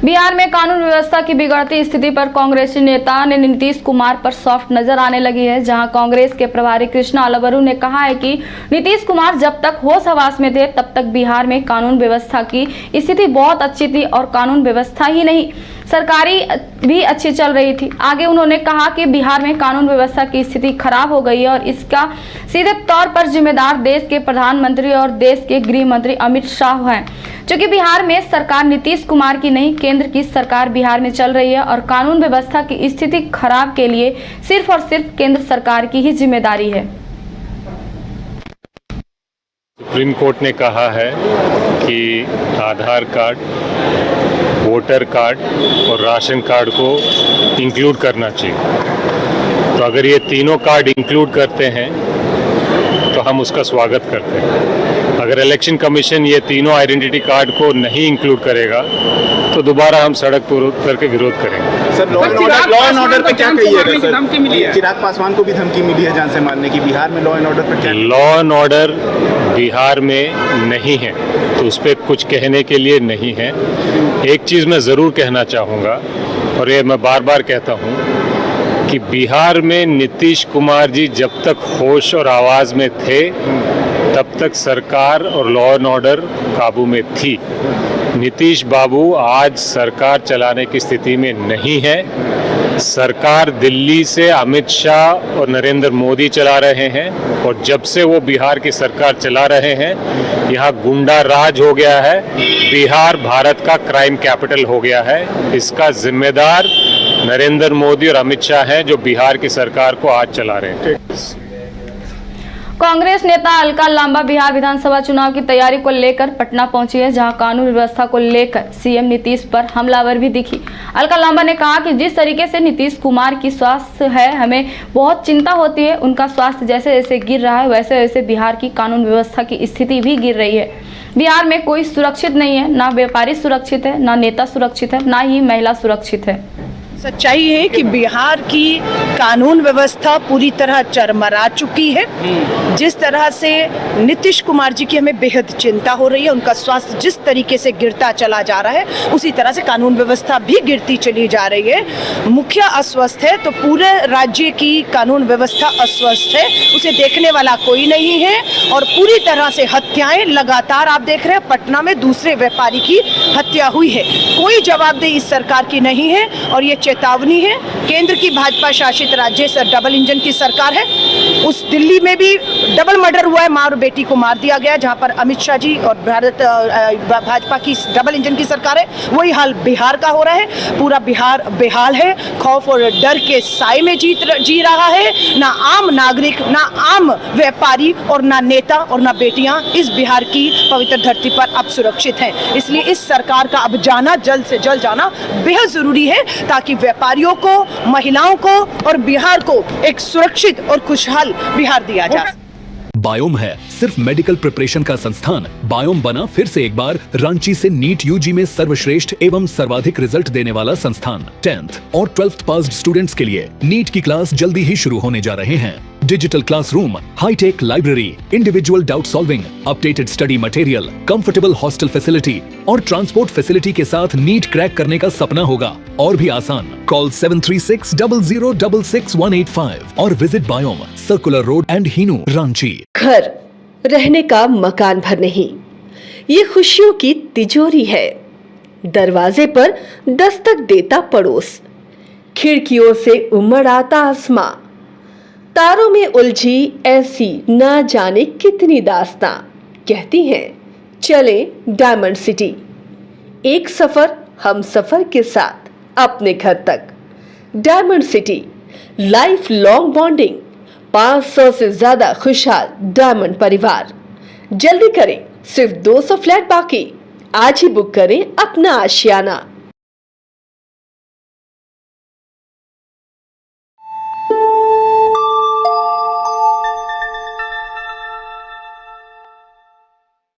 बिहार में कानून व्यवस्था की बिगड़ती स्थिति पर कांग्रेसी नेता ने नीतीश कुमार पर सॉफ्ट नजर आने लगी है। जहां कांग्रेस के प्रभारी कृष्णा अलबरू ने कहा है कि नीतीश कुमार जब तक होश हवास में थे तब तक बिहार में कानून व्यवस्था की स्थिति बहुत अच्छी थी और कानून व्यवस्था ही नहीं सरकारी भी अच्छी चल रही थी। आगे उन्होंने कहा कि बिहार में कानून व्यवस्था की स्थिति खराब हो गई है और इसका सीधे तौर पर जिम्मेदार देश के प्रधानमंत्री और देश के गृह मंत्री अमित शाह हैं। क्योंकि बिहार में सरकार नीतीश कुमार की नहीं केंद्र की सरकार बिहार में चल रही है और कानून व्यवस्था की स्थिति खराब के लिए सिर्फ और सिर्फ केंद्र सरकार की ही जिम्मेदारी है। सुप्रीम कोर्ट ने कहा है कि आधार कार्ड, वोटर कार्ड और राशन कार्ड को इंक्लूड करना चाहिए। तो अगर ये तीनों कार्ड इंक्लूड करते हैं तो हम उसका स्वागत करते हैं। अगर इलेक्शन कमीशन ये तीनों आइडेंटिटी कार्ड को नहीं इंक्लूड करेगा तो दोबारा हम सड़क पर उतर के विरोध करेंगे। सर, लॉ एंड ऑर्डर पे क्या कहिएगा सर? चिराग पासवान को भी धमकी मिली है जान से मारने की। बिहार में लॉ एंड ऑर्डर पे क्या? लॉ एंड ऑर्डर बिहार में नहीं है तो उस पर कुछ कहने के लिए नहीं है। एक चीज़ मैं ज़रूर कहना चाहूँगा और ये मैं बार बार कहता हूँ कि बिहार में नीतीश कुमार जी जब तक होश और आवाज़ में थे तब तक सरकार और लॉ एंड ऑर्डर काबू में थी। नीतीश बाबू आज सरकार चलाने की स्थिति में नहीं है। सरकार दिल्ली से अमित शाह और नरेंद्र मोदी चला रहे हैं और जब से वो बिहार की सरकार चला रहे हैं यहाँ गुंडा राज हो गया है। बिहार भारत का क्राइम कैपिटल हो गया है। इसका जिम्मेदार नरेंद्र मोदी और अमित शाह हैं जो बिहार की सरकार को आज चला रहे हैं। कांग्रेस नेता अलका लांबा बिहार विधानसभा चुनाव की तैयारी को लेकर पटना पहुंची है, जहां कानून व्यवस्था को लेकर सीएम नीतीश पर हमलावर भी दिखी। अलका लांबा ने कहा कि जिस तरीके से नीतीश कुमार की स्वास्थ्य है हमें बहुत चिंता होती है। उनका स्वास्थ्य जैसे जैसे गिर रहा है वैसे वैसे बिहार की कानून व्यवस्था की स्थिति भी गिर रही है। बिहार में कोई सुरक्षित नहीं है, ना व्यापारी सुरक्षित है, ना नेता सुरक्षित है, ना ही महिला सुरक्षित है। सच्चाई है कि बिहार की कानून व्यवस्था पूरी तरह चरमरा चुकी है। जिस तरह से नीतीश कुमार जी की हमें बेहद चिंता हो रही है, उनका स्वास्थ्य जिस तरीके से गिरता चला जा रहा है उसी तरह से कानून व्यवस्था भी गिरती चली जा रही है। मुखिया अस्वस्थ है तो पूरे राज्य की कानून व्यवस्था अस्वस्थ है, उसे देखने वाला कोई नहीं है और पूरी तरह से हत्याएं लगातार आप देख रहे हैं। पटना में दूसरे व्यापारी की हत्या हुई है, कोई जवाबदेही इस सरकार की नहीं है और ये चेतावनी है। केंद्र की भाजपा शासित राज्य से डबल इंजन की सरकार है। उस दिल्ली में भी डबल मर्डर हुआ है, मां और बेटी को मार दिया गया, जहां पर अमित शाह जी और भाजपा की डबल इंजन की सरकार है। वही हाल बिहार का हो रहा है। पूरा बिहार बेहाल है, खौफ और डर के साए में जी रहा है। ना आम नागरिक, ना आम व्यापारी और ना नेता और ना बेटियां इस बिहार की पवित्र धरती पर अब सुरक्षित हैं। इसलिए इस सरकार का अब जाना, जल्द से जल्द जाना बेहद जरूरी है ताकि व्यापारियों को, महिलाओं को और बिहार को एक सुरक्षित और खुशहाल बिहार दिया जा सके। बायोम है सिर्फ मेडिकल प्रिपरेशन का संस्थान। बायोम बना फिर से एक बार रांची से नीट यूजी में सर्वश्रेष्ठ एवं सर्वाधिक रिजल्ट देने वाला संस्थान। 10th और 12th पास्ड स्टूडेंट्स के लिए नीट की क्लास जल्दी ही शुरू होने जा रहे हैं। Digital classroom, hi-tech library, individual doubt solving, updated study material, comfortable hostel facility और ट्रांसपोर्ट फैसिलिटी के साथ नीट क्रैक करने का सपना होगा और भी आसान। कॉल 7360066185 और visit Biome, circular road and Hinoo, Ranchi. घर रहने का मकान भर नहीं, ये खुशियों की तिजोरी है। दरवाजे पर दस्तक देता पड़ोस, खिड़कियों से उमड़ आता आसमां, तारों में उलझी ऐसी ना जाने कितनी दास्तां। कहती हैं चले डायमंड सिटी, एक सफर हम सफर के साथ अपने घर तक। Diamond city, life long bonding, 500 से ज्यादा खुशहाल डायमंड परिवार। जल्दी करें, सिर्फ 200 फ्लैट बाकी। आज ही बुक करें अपना आशियाना।